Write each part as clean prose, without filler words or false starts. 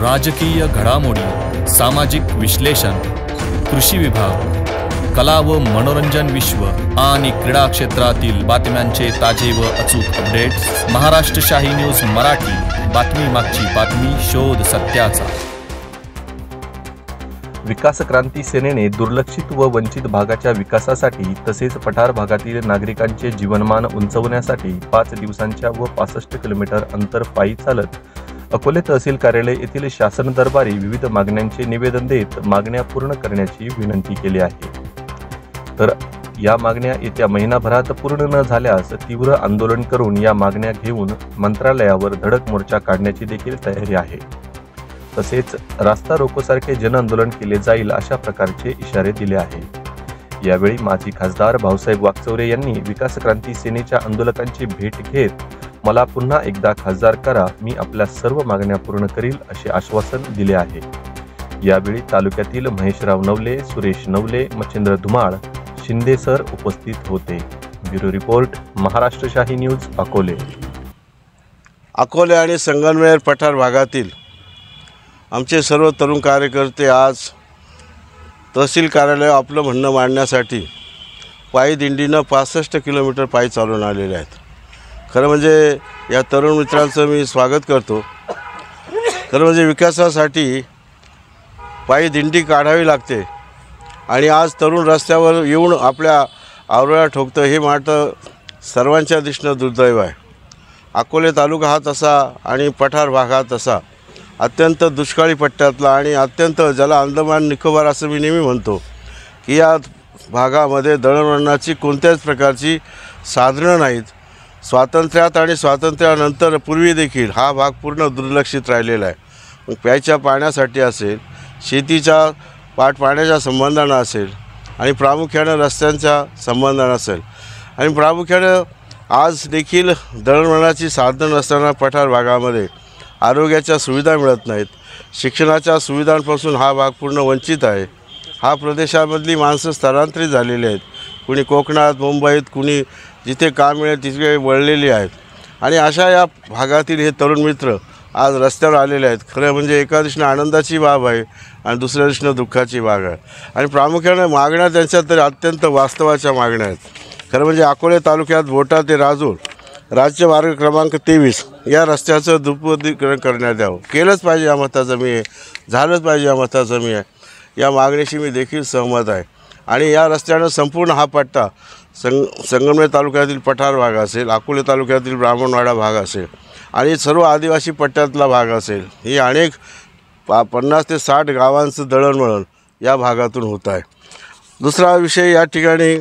राजकीय घडामोडी, सामाजिक विश्लेषण, कृषी विभाग, कला व मनोरंजन विश्व आणि क्रीडा क्षेत्रातील बातम्यांचे ताजे व अचूक अपडेट्स महाराष्ट्र शाही न्यूज मराठी। बातमी मागची बातमी, शोध सत्याचा। विकास क्रांती सेनेने दुर्लक्षित व वंचित भागाच्या विकासासाठी तसेच पठार भागातील नागरिकांचे जीवनमान उंचावण्यासाठी 5 दिवसांच्या व 65 किलोमीटर अंतर पायी चालत अकोले तहसील कार्यालय येथील शासन दरबारी विविध मागण्यांचे निवेदन देत मागण्या पूर्ण करण्याची विनंती केली आहे। तर या मागण्या येत्या महिनाभरात पूर्ण न झाल्यास तीव्र आंदोलन करून या मागण्या घेऊन मंत्रालयावर धडक मोर्चा काढण्याची देखील तयारी आहे। तसेच रास्ता रोकोसारखे जन आंदोलन केले जाईल अशा प्रकारचे इशारे दिले आहे। यावेळी माजी खासदार भाऊसाहेब वाकचौरे यांनी विकास क्रांती सेनेच्या आंदोलकांची भेट घेत मला पुन्हा एकदा खासदार करा, मी आपल्या सर्व मागण्या पूर्ण करील असे आश्वासन दिले आहे। यावेळी तालुक्यातील महेशराव नवले, सुरेश नवले, मच्छिंद्र धुमाळ, शिंदे सर उपस्थित होते। ब्युरो रिपोर्ट, महाराष्ट्र शाही न्यूज, अकोले। अकोले आणि संगमनेर पठार भागातील आमचे सर्व तरुण कार्यकर्ते आज तहसील कार्यालय आपलं म्हणणं मांडण्यासाठी पायी दिंडीनं 65 किलोमीटर पायी चालून आलेले आहेत। खरं म्हणजे या तरुण मित्रांचं मी स्वागत करतो। खरं म्हणजे विकासासाठी पायी दिंडी काढावी लागते आणि आज तरुण रस्त्यावर येऊन आपल्या आवरळा ठोकतं हे मात्र सर्वांच्या दृष्टीनं दुर्दैव आहे। अकोले तालुका हा तसा आणि पठार भाग हा तसा अत्यंत दुष्काळी पट्ट्यातला आणि अत्यंत ज्याला अंदमान निकोबार असं मी नेहमी म्हणतो की या भागामध्ये दळणवळणाची कोणत्याच प्रकारची साधनं नाहीत। स्वातंत्र्यात आणि स्वातंत्र्यानंतर पूर्वी देखील हा भाग पूर्ण दुर्लक्षित राहिलेला आहे। मग प्यायच्या पाण्यासाठी असेल, शेतीच्या पाण्याच्या संबंधानं असेल आणि प्रामुख्याने रस्त्यांच्या संबंधानं असेल आणि प्रामुख्याने आज देखील दळणवळणाची साधनं नसताना पठार भागामध्ये आरोग्याच्या सुविधा मिळत नाहीत, शिक्षणाच्या सुविधांपासून हा भाग पूर्ण वंचित आहे। हा प्रदेशामधली माणसं स्थलांतरित झालेली आहेत, कुणी कोकणात, मुंबईत, कुणी जिथे काम मिळेल तिथे वळलेली आहेत आणि अशा या भागातील हे तरुण मित्र आज रस्त्यावर आलेले आहेत। खरं म्हणजे एका दृष्टीने आनंदाची बाब आहे आणि दुसऱ्या दृष्टीने दुःखाची बाब आहे आणि प्रामुख्याने मागण्या त्यांच्या तरी अत्यंत वास्तवाच्या मागण्या आहेत। खरं म्हणजे अकोले तालुक्यात भोटा ते राजूर राज्य मार्ग क्रमांक 23 या रस्त्याचं दुपदरीकरण करण्यात यावं, केलंच पाहिजे या मताचं मी आहे, झालंच पाहिजे या मताचं मी आहे। या मागणीशी मी देखील सहमत आहे आणि या रस्त्यानं संपूर्ण हा पट्टा संगमनेर तालुक्यातील पठार भाग असेल, अकोले तालुक्यातील ब्राह्मणवाडा भाग असेल आणि सर्व आदिवासी पट्ट्यातला भाग असेल, ही अनेक 50 ते 60 गावांचं दळणवळण या भागातून होत आहे। दुसरा विषय या ठिकाणी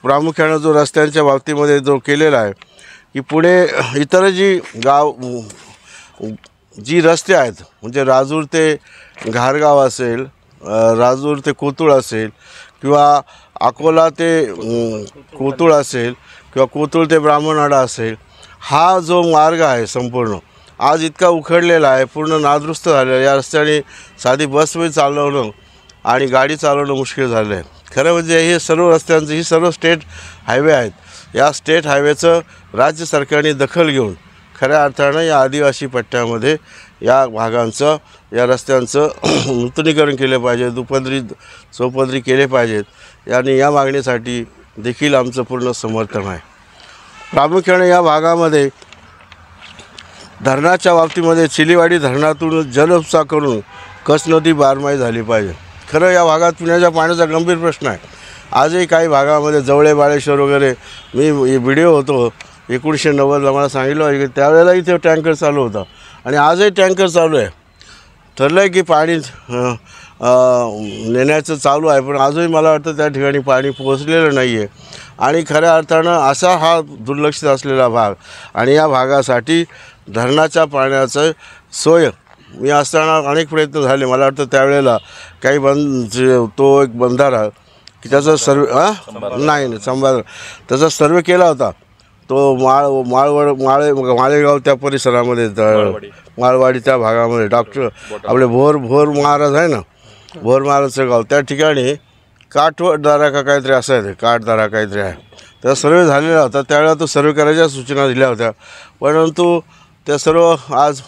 प्रामुख्यानं जो रस्त्यांच्या बाबतीमध्ये जो केलेला आहे की पुढे इतर जी रस्ते आहेत म्हणजे राजूर ते घारगाव असेल, राजूर ते कोतुळ असेल किंवा अकोला ते कोतुळ असेल किंवा कोतुळ ते ब्राह्मणवाडा असेल, हा जो मार्ग आहे संपूर्ण आज इतका उखडलेला आहे, पूर्ण नादुरुस्त झालेला आहे। या रस्त्याने साधी बसमध्ये चालवणं आणि गाडी चालवणं मुश्किल झालं आहे। खरं म्हणजे हे सर्व रस्त्यांचं ही सर्व स्टेट हायवे आहेत, या स्टेट हायवेचं राज्य सरकारने दखल घेऊन खऱ्या अर्थानं या आदिवासी पट्ट्यामध्ये या भागांचं, या रस्त्यांचं नूतनीकरण केलं पाहिजे, दुपदरी चौपदरी केले पाहिजेत आणि या मागणीसाठी देखील आमचं पूर्ण समर्थन आहे। प्रामुख्याने या भागामध्ये धरणाच्या बाबतीमध्ये चिलीवाडी धरणातून जलउपसा करून कस नदी बारमाही झाली पाहिजे। खरं या भागात पिण्याच्या पाण्याचा गंभीर प्रश्न आहे। आजही काही भागामध्ये जवळे, बाळेश्वर वगैरे मी व्हिडिओ होतो 1990ला मला सांगितलं की त्यावेळेला इथे टँकर चालू होता आणि आजही टँकर चालू आहे। ठरलं आहे की पाणी नेण्याचं चालू आहे, पण आजही मला वाटतं त्या ठिकाणी पाणी पोहोचलेलं नाही आहे आणि खऱ्या अर्थानं असा हा दुर्लक्षित असलेला भाग आणि या भागासाठी धरणाच्या पाण्याचं सोय मी असताना अनेक प्रयत्न झाले। मला वाटतं त्यावेळेला काही तो एक बंधारा की त्याचा नाही संभार त्याचा सर्वे केला होता, तो माळेगाव त्या परिसरामध्ये माळवाडी त्या भागामध्ये डॉक्टर आपले भोर महाराज आहे ना, भोर महाराजचं गाव त्या ठिकाणी काठदारा का काहीतरी असं आहे, काठदारा काहीतरी आहे, त्याचा सर्वे झालेला होता। त्यावेळेला तो सर्वे करायच्या सूचना दिल्या होत्या, परंतु त्या सर्व आज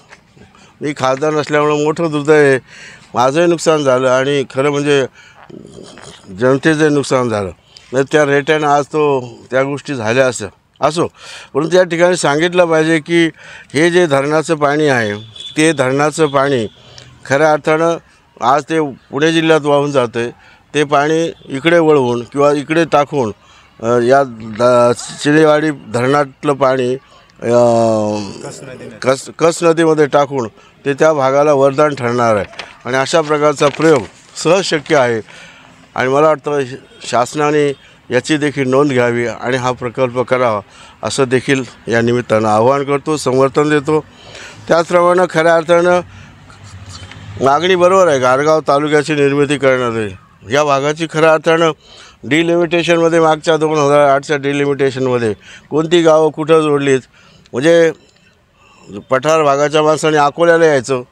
मी खासदार नसल्यामुळं मोठं दुर्दैव आहे, माझंही नुकसान झालं आणि खरं म्हणजे जनतेचं नुकसान झालं. नाही त्या रेट्यानं आज त्या गोष्टी झाल्या असो, परंतु या ठिकाणी सांगितलं पाहिजे की हे जे धरणाचं पाणी आहे ते धरणाचं पाणी खऱ्या अर्थानं आज ते पुणे जिल्ह्यात वाहून जातं आहे. ते पाणी इकडे वळवून किंवा इकडे टाकून या चिलेवाडी धरणातलं पाणी कस नदीमध्ये टाकून ते त्या भागाला वरदान ठरणार आहे आणि अशा प्रकारचा प्रयोग सहज शक्य आहे. आणि मला वाटतं शासनाने याची देखील नोंद घ्यावी आणि हा प्रकल्प करावा असं देखील या निमित्तानं आवाहन करतो, समर्थन देतो. त्याचप्रमाणे खऱ्या अर्थानं मागणी बरोबर आहे, गारगाव तालुक्याची निर्मिती करण्यात आहे. या भागाची खऱ्या अर्थानं डिलिमिटेशनमध्ये मागच्या 2008च्या डिलिमिटेशनमध्ये कोणती गावं कुठं जोडलीत, म्हणजे पठार भागाच्या माणसाने अकोल्याला यायचं,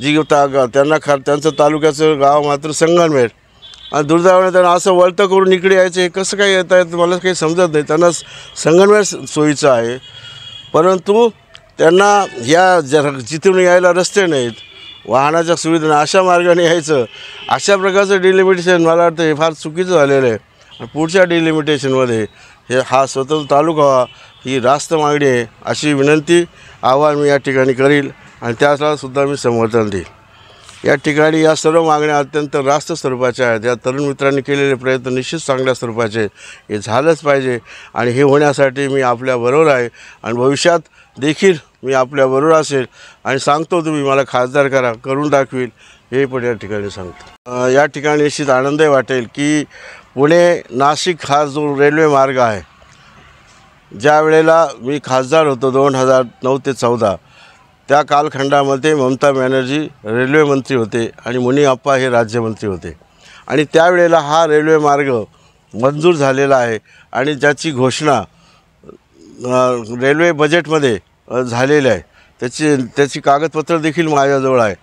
जी त्यांचं तालुक्याचं गाव मात्र संगमनेर, आणि दुर्दैवाने त्यांना असं वळतं करून इकडे यायचं. हे कसं काय येत आहे मला काही समजत नाही. त्यांना संगमनेर सोयीचं आहे, परंतु त्यांना जिथून यायला रस्ते नाहीत, वाहनाच्या सुविधा नाही, अशा मार्गाने यायचं. अशा प्रकारचं डिलिमिटेशन मला वाटतं हे फार चुकीचं झालेलं आहे. आणि पुढच्या डिलिमिटेशनमध्ये हा स्वतंत्र तालुका व्हावा ही रास्त मागणी आहे, अशी विनंती आवाहन मी या ठिकाणी करील आणि त्याला सुद्धा मी समर्थन देईल. या ठिकाणी या सर्व मागण्या अत्यंत रास्त स्वरूपाच्या आहेत. या तरुण मित्रांनी केलेले प्रयत्न निश्चित चांगल्या स्वरूपाचे आहेत. हे झालंच पाहिजे आणि हे होण्यासाठी मी आपल्याबरोबर आहे आणि भविष्यात देखील मी आपल्याबरोबर असेल आणि सांगतो तुम्ही मला खासदार करून दाखवील हे पण या ठिकाणी सांगतो. या ठिकाणी निश्चित आनंदही वाटेल की पुणे नाशिक हा जो रेल्वे मार्ग आहे, ज्या वेळेला मी खासदार होतो 2009 ते 2014 त्या कालखंडामध्ये ममता बॅनर्जी रेल्वे मंत्री होते आणि मुनी अप्पा हे राज्यमंत्री होते आणि त्यावेळेला हा रेल्वे मार्ग मंजूर झालेला आहे आणि ज्याची घोषणा रेल्वे बजेटमध्ये झालेली आहे. त्याची कागदपत्र देखील माझ्याजवळ आहे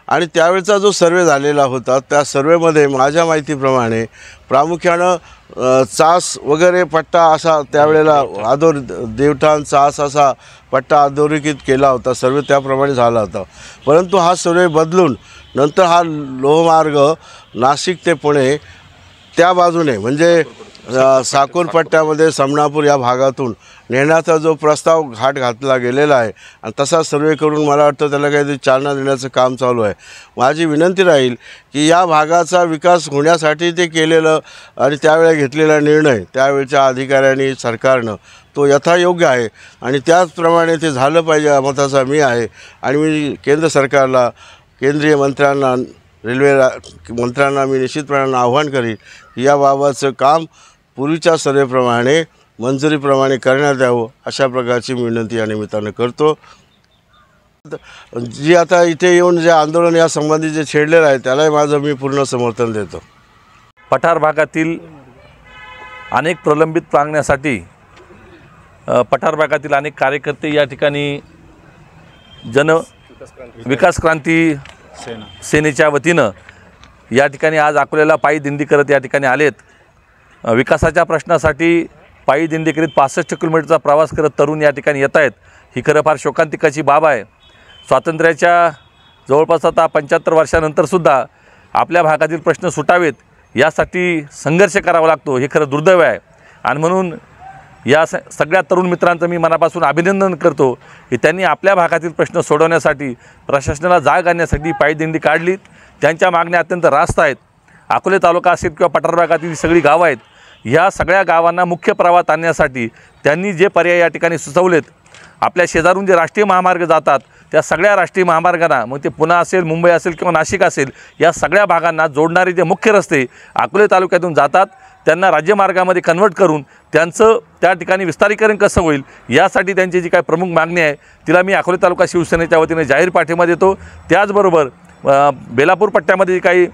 आणि त्यावेळचा जो सर्वे झालेला होता त्या सर्वेमध्ये माझ्या माहितीप्रमाणे प्रामुख्यानं चास वगैरे पट्टा असा त्यावेळेला देवठाण चास असा पट्टा अधोरेखित केला होता. सर्वे त्याप्रमाणे झाला होता, परंतु हा सर्वे बदलून नंतर हा लोहमार्ग नाशिक ते पुणे त्या बाजूने म्हणजे साकूर पट्ट्यामध्ये समनापूर या भागातून नेण्याचा जो प्रस्ताव घातला गेलेला आहे आणि तसा सर्वे करून मला वाटतं त्याला काहीतरी चालना देण्याचं काम चालू आहे. माझी विनंती राहील की या भागाचा विकास होण्यासाठी ते केलेलं आणि त्यावेळेला घेतलेला निर्णय त्यावेळच्या अधिकाऱ्यांनी सरकारनं तो यथायोग्य आहे आणि त्याचप्रमाणे ते झालं पाहिजे मताचा मी आहे. आणि मी केंद्र सरकारला, केंद्रीय मंत्र्यांना, रेल्वे मंत्र्यांना मी निश्चितपणानं आव्हान करीन की याबाबतचं काम पूर्वीच्या सर्वेप्रमाणे मंजुरीप्रमाणे करण्यात यावं अशा प्रकारची विनंती या निमित्तानं करतो. जी आता इथे येऊन जे आंदोलन या संबंधी जे छेडलेलं आहे त्यालाही माझं मी पूर्ण समर्थन देतो. पठार भागातील अनेक प्रलंबित मागण्यासाठी पठार भागातील अनेक कार्यकर्ते या ठिकाणी विकास क्रांती सेनेच्या वतीनं या ठिकाणी आज अकोल्याला पायी दिंडी करत या ठिकाणी आलेत. विकासाच्या प्रश्नासाठी पायी दिंडी करीत 65 किलोमीटरचा प्रवास करत तरुण या ठिकाणी येत आहेत. ही खरं फार शोकांतिकाची बाब आहे. स्वातंत्र्याच्या जवळपास आता 75 वर्षानंतरसुद्धा आपल्या भागातील प्रश्न सुटावेत यासाठी संघर्ष करावा लागतो, हे खरं दुर्दैव आहे. आणि म्हणून या सगळ्या तरुण मित्रांचं मी मनापासून अभिनंदन करतो की त्यांनी आपल्या भागातील प्रश्न सोडवण्यासाठी प्रशासनाला जाग आणण्यासाठी पायी दिंडी काढली. त्यांच्या मागण्या अत्यंत रास्त आहेत. अकोले तालुका असेल किंवा पठार भागातील सगळी गावं आहेत, ह्या सगळ्या गावांना मुख्य प्रवाहात आणण्यासाठी त्यांनी जे पर्याय या ठिकाणी सुचवलेत, आपल्या शेजारून जे राष्ट्रीय महामार्ग जातात त्या सगळ्या राष्ट्रीय महामार्गांना, मग ते पुणे असेल, मुंबई असेल किंवा नाशिक असेल, या सगळ्या भागांना जोडणारे जे मुख्य रस्ते अकोले तालुक्यातून जातात त्यांना राज्यमार्गामध्ये कन्वर्ट करून त्यांचं त्या ठिकाणी विस्तारीकरण कसं होईल यासाठी त्यांची जी काही प्रमुख मागणी आहे तिला मी अकोले तालुका शिवसेनेच्या वतीने जाहीर पाठिंबा देतो. त्याचबरोबर बेलापूर पट्ट्यामध्ये जी काही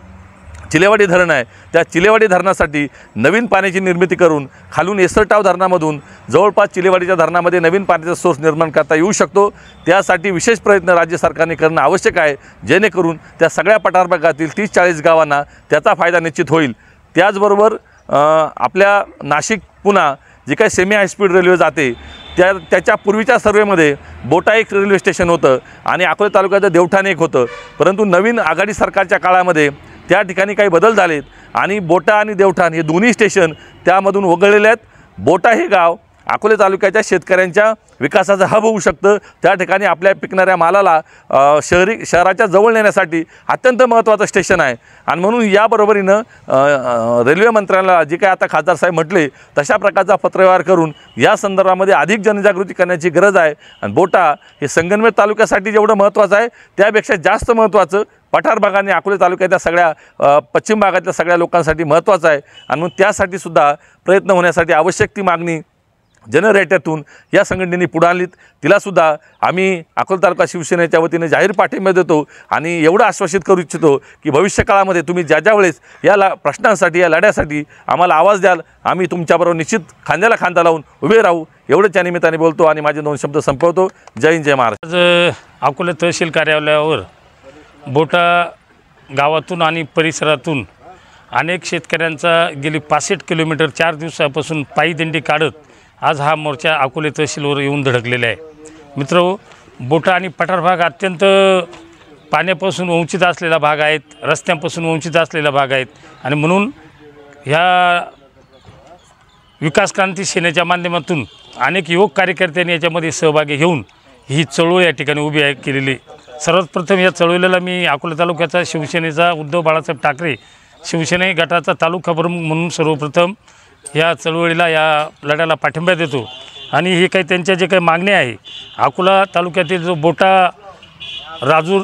चिलेवाडी धरण आहे त्या चिलेवाडी धरणासाठी नवीन पाण्याची निर्मिती करून खालून एसरटाव धरणामधून जवळपास चिलेवाडीच्या धरणामध्ये नवीन पाण्याचा सोर्स निर्माण करता येऊ शकतो. त्यासाठी विशेष प्रयत्न राज्य सरकारने करणं आवश्यक आहे, जेणेकरून त्या सगळ्या पठार भागातील 30-40 गावांना त्याचा फायदा निश्चित होईल. त्याचबरोबर आपल्या नाशिक पुणे जी काही सेमी हायस्पीड रेल्वे जाते त्याच्या पूर्वीच्या सर्वेमध्ये बोटा एक रेल्वे स्टेशन होतं आणि अकोले तालुक्याचं देवठाण एक होतं, परंतु नवीन आघाडी सरकारच्या काळामध्ये त्या ठिकाणी काही बदल झालेत आणि बोटा आणि देवठाण हे दोन्ही स्टेशन त्यामधून वगळलेले आहेत. बोटा हे गाव अकोले तालुक्याच्या शेतकऱ्यांच्या विकासाचं हब होऊ शकतं. त्या ठिकाणी आपल्या पिकणाऱ्या मालाला शहराच्या जवळ नेण्यासाठी अत्यंत महत्त्वाचं स्टेशन आहे आणि म्हणून याबरोबरीनं रेल्वे मंत्र्यांना जे काही आता खासदार साहेब म्हटले तशा प्रकारचा पत्रव्यवहार करून या संदर्भामध्ये अधिक जनजागृती करण्याची गरज आहे. आणि बोटा हे संगमनेर तालुक्यासाठी जेवढं महत्त्वाचं आहे त्यापेक्षा जास्त महत्त्वाचं पठार भागाने अकोले तालुक्याच्या सगळ्या पश्चिम भागातल्या सगळ्या लोकांसाठी महत्त्वाचं आहे. आणि म्हणून त्यासाठी सुद्धा प्रयत्न होण्यासाठी आवश्यक ती मागणी जनरेटरतून या संघटनेने पुढे आणलीत. तिलासुद्धा आम्ही अकोले तालुका शिवसेनेच्या वतीने जाहीर पाठिंबा देतो आणि एवढं आश्वासित करू इच्छितो की भविष्यकाळामध्ये तुम्ही ज्या वेळेस या प्रश्नांसाठी या लढ्यासाठी आम्हाला आवाज द्याल, आम्ही तुमच्याबरोबर निश्चित खांद्याला खांदा लावून उभे राहू. एवढंच या निमित्ताने बोलतो आणि माझे 2 शब्द संपवतो. जय हिंद, जय महाराष्ट्र. आज अकोले तहसील कार्यालयावर बोटा गावातून आणि परिसरातून अनेक शेतकऱ्यांचा गेली 65 किलोमीटर 4 दिवसापासून पायी दिंडी काढत आज हा मोर्चा अकोले तहसीलवर येऊन धडकलेला आहे. मित्रहो, बोटा आणि पठार भाग अत्यंत पाण्यापासून वंचित असलेला भाग आहेत, रस्त्यांपासून वंचित असलेला भाग आहेत आणि म्हणून ह्या विकास क्रांती सेनेच्या माध्यमातून अनेक युवक कार्यकर्त्यांनी याच्यामध्ये सहभागी घेऊन ही चळवळ या ठिकाणी उभी केलेली. सर्वात प्रथम या चळवळीला मी अकोले तालुक्याचा शिवसेनेचा उद्धव बाळासाहेब ठाकरे शिवसेने गटाचा तालुका प्रमुख म्हणून सर्वप्रथम या चळवळीला या लढ्याला पाठिंबा देतो. आणि हे काही त्यांच्या जे काही मागण्या आहे, अकोला तालुक्यातील जो बोटा राजूर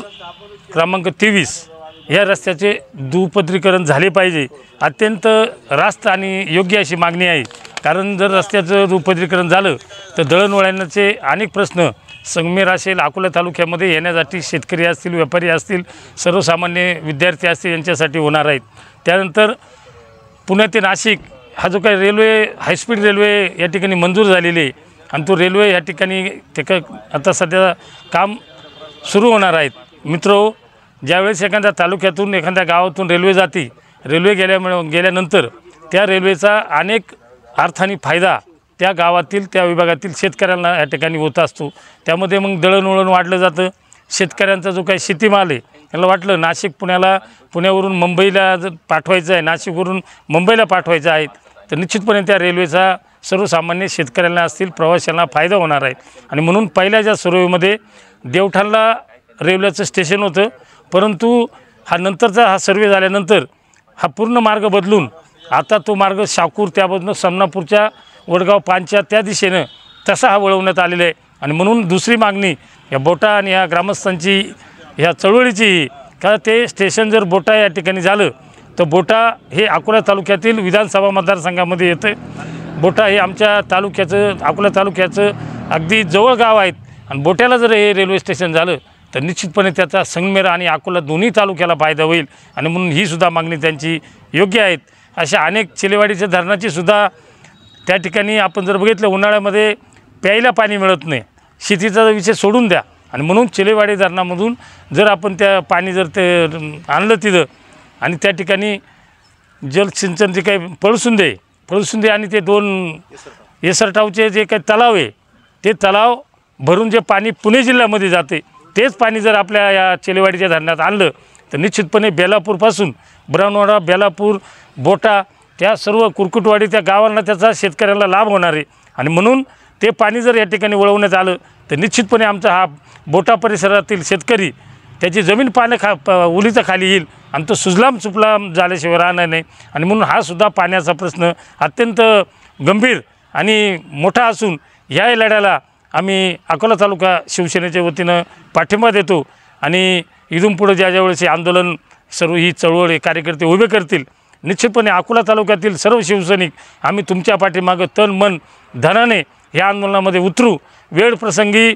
क्रमांक 23 या रस्त्याचे दुपदरीकरण झाले पाहिजे, अत्यंत रास्त आणि योग्य अशी मागणी आहे. कारण जर रस्त्याचं दुपदरीकरण झालं तर दळणवळणाचे अनेक प्रश्न संगमेर असेल अकोला तालुक्यामध्ये येण्यासाठी शेतकरी असतील, व्यापारी असतील, सर्वसामान्य विद्यार्थी असतील यांच्यासाठी होणार आहेत. त्यानंतर पुणे ते नाशिक हा जो काही रेल्वे हायस्पीड रेल्वे या ठिकाणी मंजूर झालेली आहे आणि तो रेल्वे या ठिकाणी आता सध्या काम सुरू होणार आहेत. मित्रो, ज्यावेळेस एखाद्या तालुक्यातून एखाद्या गावातून रेल्वे जाते, रेल्वे गेल्यानंतर त्या रेल्वेचा अनेक अर्थाने फायदा त्या गावातील त्या विभागातील शेतकऱ्यांना या ठिकाणी होत असतो. त्यामध्ये मग दळणवळण वाढलं जातं. शेतकऱ्यांचा जो काही शेतीमाल आहे त्याला वाटलं पुण्यावरून मुंबईला जर पाठवायचं आहे, नाशिकवरून मुंबईला पाठवायचं आहे तर निश्चितपणे त्या रेल्वेचा सर्वसामान्य शेतकऱ्यांना असतील प्रवाशांना फायदा होणार आहे. आणि म्हणून पहिल्या ज्या सर्वेमध्ये देवठाणला रेल्वेचं स्टेशन होतं, परंतु नंतरचा सर्वे झाल्यानंतर हा पूर्ण मार्ग बदलून आता तो मार्ग शाकूर त्यामधून समनापूरच्या वडगाव पानच्या त्या दिशेनं तसा हा वळवण्यात आलेला आहे. आणि म्हणून दुसरी मागणी या बोटा आणि या ग्रामस्थांची ह्या चळवळीची का ते स्टेशन जर बोटा या ठिकाणी झालं तर बोटा हे अकोला तालुक्यातील विधानसभा मतदारसंघामध्ये येतं. बोटा हे आमच्या तालुक्याचं अकोला तालुक्याचं अगदी जवळ गाव आहेत आणि बोट्याला जर हे रेल्वे स्टेशन झालं तर निश्चितपणे त्याचा संगमेर आणि अकोला दोन्ही तालुक्याला फायदा होईल. आणि म्हणून ही सुद्धा मागणी त्यांची योग्य आहेत. अशा अनेक चिलेवाडीच्या धरणाची सुद्धा त्या ठिकाणी आपण जर बघितलं उन्हाळ्यामध्ये प्यायला पाणी मिळत नाही, शेतीचा विषय सोडून द्या. आणि म्हणून चिलेवाडी धरणामधून जर आपण त्या पाणी जर ते आणलं तिथं आणि त्या ठिकाणी जलसिंचन जे काही पळसुंदे आणि ते 2 येसरटावचे जे काही तलाव आहे ते तलाव भरून जे पाणी पुणे जिल्ह्यामध्ये जाते तेच पाणी जर आपल्या या चिलेवाडीच्या धरणात आणलं तर निश्चितपणे बेलापूरपासून ब्राह्मणवाडा, बेलापूर, बोटा त्या सर्व कुरकुटवाडी त्या गावांना त्याचा शेतकऱ्यांना लाभ होणार आहे. आणि म्हणून ते पाणी जर या ठिकाणी वळवण्यात आलं तर निश्चितपणे आमचा हा बोटा परिसरातील शेतकरी त्याची जमीन उलीचा खाली येईल आणि तो सुजलाम सुफलाम झाल्याशिवाय राहणार नाही. आणि म्हणून हा सुद्धा पाण्याचा प्रश्न अत्यंत गंभीर आणि मोठा असून या लढ्याला आम्ही अकोला तालुका शिवसेनेच्या वतीनं पाठिंबा देतो. आणि इथून पुढे ज्यावेळेस हे आंदोलन सर्व ही चळवळ कार्यकर्ते उभे करतील निश्चितपणे अकोला तालुक्यातील सर्व शिवसैनिक आम्ही तुमच्या पाठीमागं तन मन धनाने ह्या आंदोलनामध्ये उतरू. वेळ प्रसंगी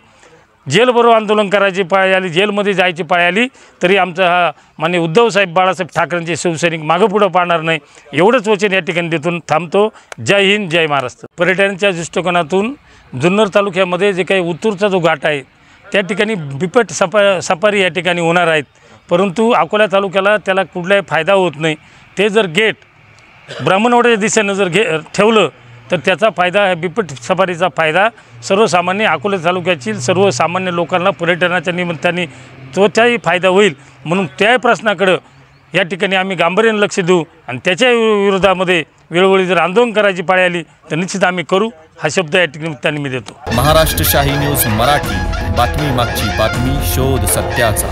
जेलबरोबर आंदोलन करायची पाळी आली, जेलमध्ये जायची पाळी आली तरी आमचा हा माननीय उद्धवसाहेब बाळासाहेब ठाकरेंचे शिवसैनिक मागं पुढं पाहणार नाही एवढंच वचन या ठिकाणी देतून थांबतो. जय हिंद, जय महाराष्ट्र. पर्यटनाच्या दृष्टिकोनातून जुन्नर तालुक्यामध्ये जे काही उत्तूरचा जो घाट आहे त्या ठिकाणी बिपट सफारी या ठिकाणी होणार आहेत, परंतु अकोला तालुक्याला त्याला कुठलाही फायदा होत नाही. ते जर गेट ब्राह्मणवाड्याच्या दिशेनं जर ठेवलं तर त्याचा फायदा, बिबट सफारीचा फायदा सर्वसामान्य अकोला तालुक्यातील सर्वसामान्य लोकांना पर्यटनाच्या निमित्ताने त्याही फायदा होईल, म्हणून त्या प्रश्नाकडं या ठिकाणी आम्ही गांभीर्याने लक्ष देऊ आणि त्याच्या विरोधामध्ये वेळोवेळी जर आंदोलन करायची पाळी आली तर निश्चित आम्ही करू, हा शब्द या निमित्ताने मी देतो. महाराष्ट्र शाही न्यूज मराठी, बातमी मागची बातमी, शोध सत्याचा.